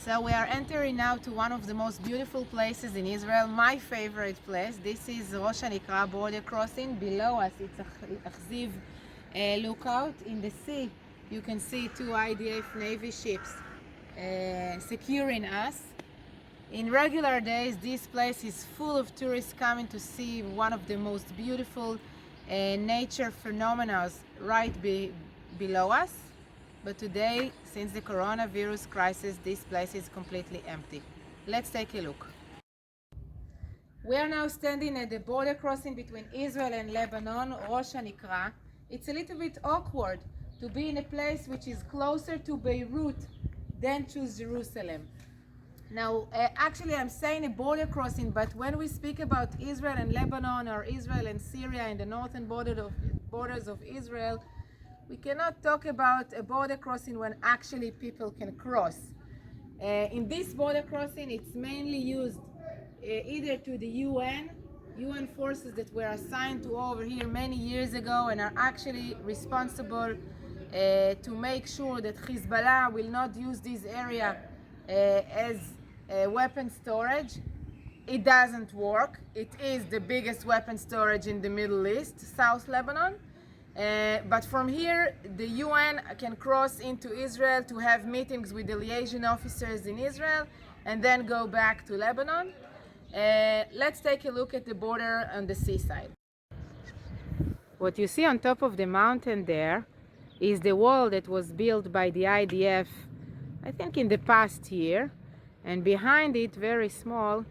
So we are entering now to one of the most beautiful places in Israel, my favorite place. This is Rosh Hanikra border crossing. Below us it's Achziv lookout. In the sea you can see two IDF Navy ships securing us. In regular days this place is full of tourists coming to see one of the most beautiful nature phenomena right below us. But today, since the coronavirus crisis, this place is completely empty. Let's take a look. We are now standing at the border crossing between Israel and Lebanon, Rosh Hanikra. It's a little bit awkward to be in a place which is closer to Beirut than to Jerusalem. Now, actually I'm saying a border crossing, but when we speak about Israel and Lebanon or Israel and Syria and the northern borders of Israel, we cannot talk about a border crossing when actually people can cross. In this border crossing, it's mainly used either to the UN forces that were assigned to over here many years ago and are actually responsible to make sure that Hezbollah will not use this area as weapon storage. It doesn't work. It is the biggest weapon storage in the Middle East, South Lebanon. But from here, the UN can cross into Israel to have meetings with the liaison officers in Israel and then go back to Lebanon. Let's take a look at the border on the seaside. What you see on top of the mountain there is the wall that was built by the IDF, I think in the past year. And behind it, very small,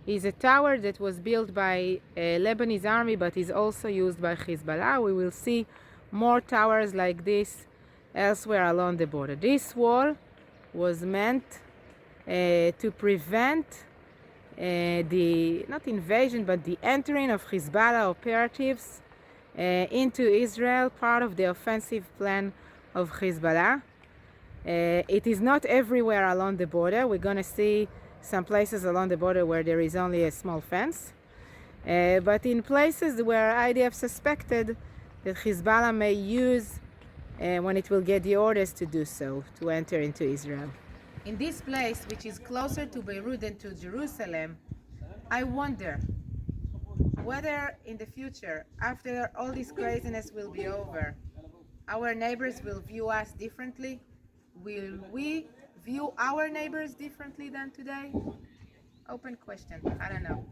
is a tower that was built by Lebanese army but is also used by Hezbollah. We will see more towers like this elsewhere along the border. This wall was meant to prevent the, not invasion, but the entering of Hezbollah operatives into Israel, part of the offensive plan of Hezbollah. It is not everywhere along the border. We're going to see some places along the border where there is only a small fence. But in places where IDF suspected that Hezbollah may use when it will get the orders to do so, to enter into Israel. In this place, which is closer to Beirut than to Jerusalem, I wonder whether in the future, after all this craziness will be over, our neighbors will view us differently. Will we view our neighbors differently than today? Open question. I don't know.